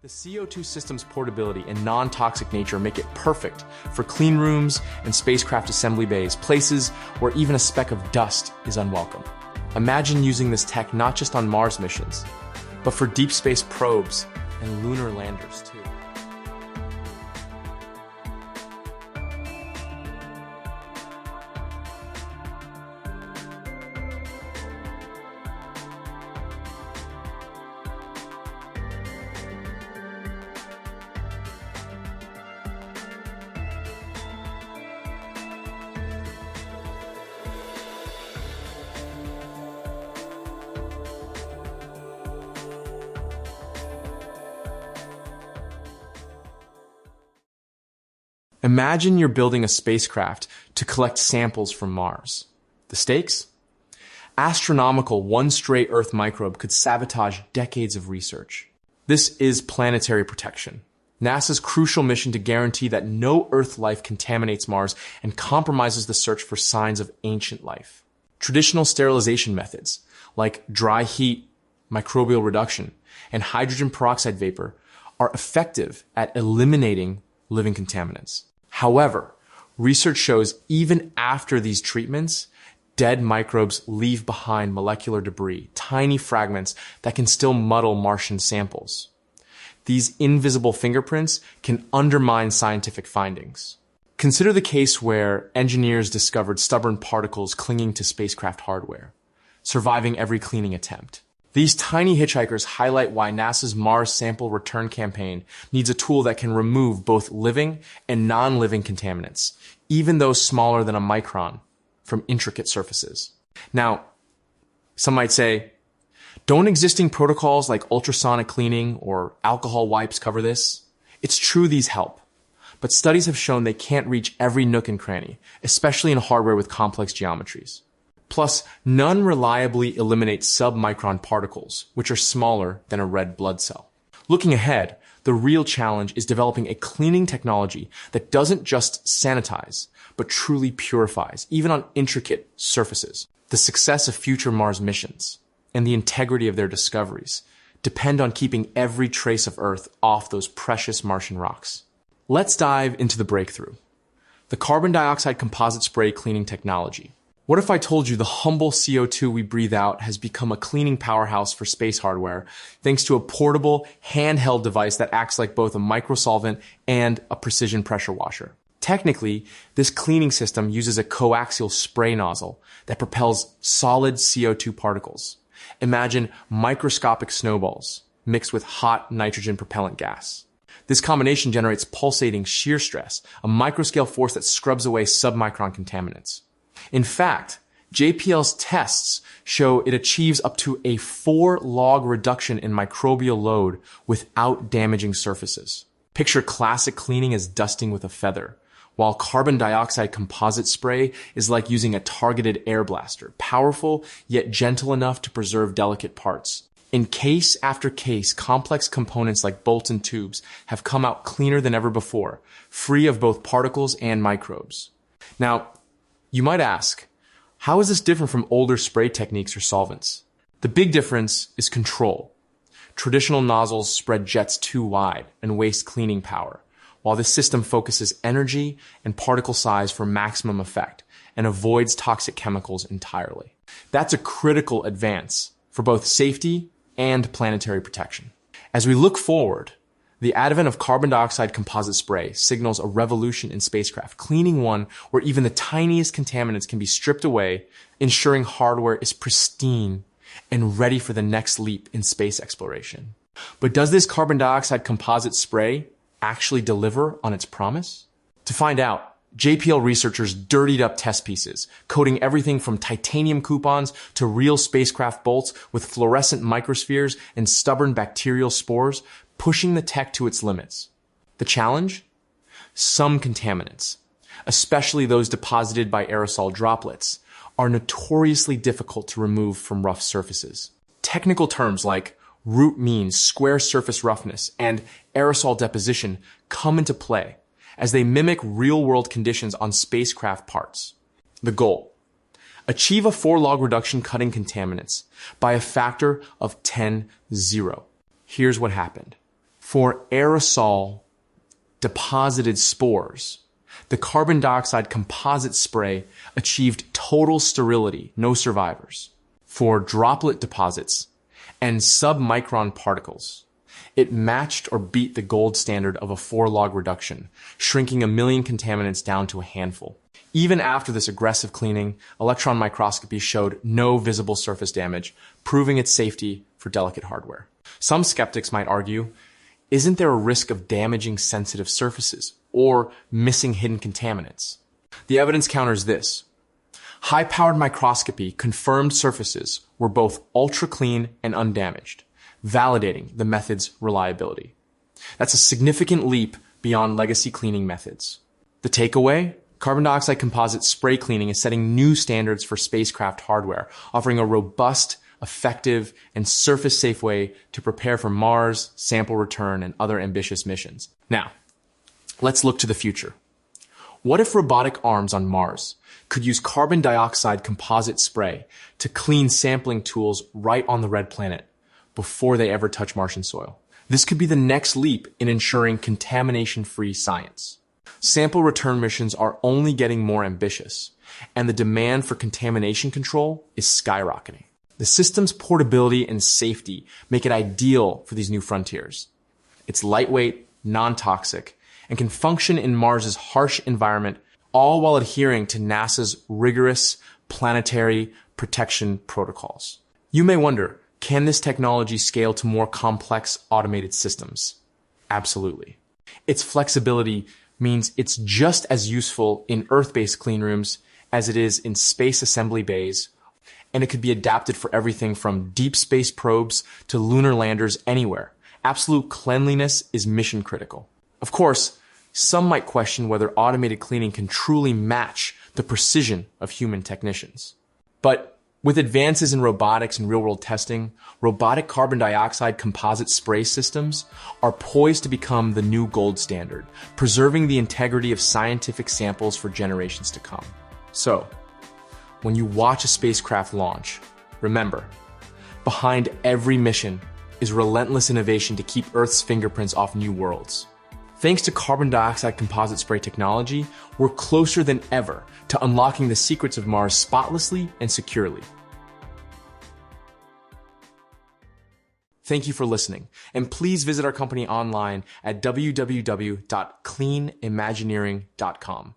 The CO2 system's portability and non-toxic nature make it perfect for clean rooms and spacecraft assembly bays, places where even a speck of dust is unwelcome. Imagine using this tech not just on Mars missions, but for deep space probes and lunar landers too. Imagine you're building a spacecraft to collect samples from Mars. The stakes? Astronomical. One stray Earth microbe could sabotage decades of research. This is planetary protection, NASA's crucial mission to guarantee that no Earth life contaminates Mars and compromises the search for signs of ancient life. Traditional sterilization methods, like dry heat, microbial reduction, and hydrogen peroxide vapor, are effective at eliminating living contaminants. However, research shows even after these treatments, dead microbes leave behind molecular debris, tiny fragments that can still muddle Martian samples. These invisible fingerprints can undermine scientific findings. Consider the case where engineers discovered stubborn particles clinging to spacecraft hardware, surviving every cleaning attempt. These tiny hitchhikers highlight why NASA's Mars sample return campaign needs a tool that can remove both living and non-living contaminants, even those smaller than a micron, from intricate surfaces. Now, some might say, don't existing protocols like ultrasonic cleaning or alcohol wipes cover this? It's true these help, but studies have shown they can't reach every nook and cranny, especially in hardware with complex geometries. Plus, none reliably eliminate sub-micron particles, which are smaller than a red blood cell. Looking ahead, the real challenge is developing a cleaning technology that doesn't just sanitize, but truly purifies, even on intricate surfaces. The success of future Mars missions and the integrity of their discoveries depend on keeping every trace of Earth off those precious Martian rocks. Let's dive into the breakthrough: the carbon dioxide composite spray cleaning technology. What if I told you the humble CO2 we breathe out has become a cleaning powerhouse for space hardware, thanks to a portable, handheld device that acts like both a microsolvent and a precision pressure washer? Technically, this cleaning system uses a coaxial spray nozzle that propels solid CO2 particles. Imagine microscopic snowballs mixed with hot nitrogen propellant gas. This combination generates pulsating shear stress, a microscale force that scrubs away sub-micron contaminants. In fact, JPL's tests show it achieves up to a 4-log reduction in microbial load without damaging surfaces. Picture classic cleaning as dusting with a feather, while carbon dioxide composite spray is like using a targeted air blaster, powerful yet gentle enough to preserve delicate parts. In case after case, complex components like bolts and tubes have come out cleaner than ever before, free of both particles and microbes. Now, you might ask, how is this different from older spray techniques or solvents? The big difference is control. Traditional nozzles spread jets too wide and waste cleaning power, while this system focuses energy and particle size for maximum effect and avoids toxic chemicals entirely. That's a critical advance for both safety and planetary protection. As we look forward, the advent of carbon dioxide composite spray signals a revolution in spacecraft, cleaning one where even the tiniest contaminants can be stripped away, ensuring hardware is pristine and ready for the next leap in space exploration. But does this carbon dioxide composite spray actually deliver on its promise? To find out, JPL researchers dirtied up test pieces, coating everything from titanium coupons to real spacecraft bolts with fluorescent microspheres and stubborn bacterial spores, pushing the tech to its limits. The challenge? Some contaminants, especially those deposited by aerosol droplets, are notoriously difficult to remove from rough surfaces. Technical terms like root mean, square surface roughness, and aerosol deposition come into play as they mimic real-world conditions on spacecraft parts. The goal: achieve a 4-log reduction cutting contaminants by a factor of 10-0. Here's what happened. For aerosol deposited spores, the carbon dioxide composite spray achieved total sterility, no survivors. For droplet deposits and sub-micron particles, it matched or beat the gold standard of a 4-log reduction, shrinking 1 million contaminants down to a handful. Even after this aggressive cleaning, electron microscopy showed no visible surface damage, proving its safety for delicate hardware. Some skeptics might argue, isn't there a risk of damaging sensitive surfaces or missing hidden contaminants? The evidence counters this. High-powered microscopy confirmed surfaces were both ultra-clean and undamaged, validating the method's reliability. That's a significant leap beyond legacy cleaning methods. The takeaway? Carbon dioxide composite spray cleaning is setting new standards for spacecraft hardware, offering a robust, effective, and surface-safe way to prepare for Mars, sample return, and other ambitious missions. Now, let's look to the future. What if robotic arms on Mars could use carbon dioxide composite spray to clean sampling tools right on the red planet before they ever touch Martian soil? This could be the next leap in ensuring contamination-free science. Sample return missions are only getting more ambitious, and the demand for contamination control is skyrocketing. The system's portability and safety make it ideal for these new frontiers. It's lightweight, non-toxic, and can function in Mars's harsh environment, all while adhering to NASA's rigorous planetary protection protocols. You may wonder, can this technology scale to more complex automated systems? Absolutely. Its flexibility means it's just as useful in Earth-based clean rooms as it is in space assembly bays, and it could be adapted for everything from deep space probes to lunar landers anywhere. Absolute cleanliness is mission critical. Of course, some might question whether automated cleaning can truly match the precision of human technicians. But with advances in robotics and real-world testing, robotic carbon dioxide composite spray systems are poised to become the new gold standard, preserving the integrity of scientific samples for generations to come. So, when you watch a spacecraft launch, remember, behind every mission is relentless innovation to keep Earth's fingerprints off new worlds. Thanks to carbon dioxide composite spray technology, we're closer than ever to unlocking the secrets of Mars spotlessly and securely. Thank you for listening, and please visit our company online at www.cleanimagineering.com.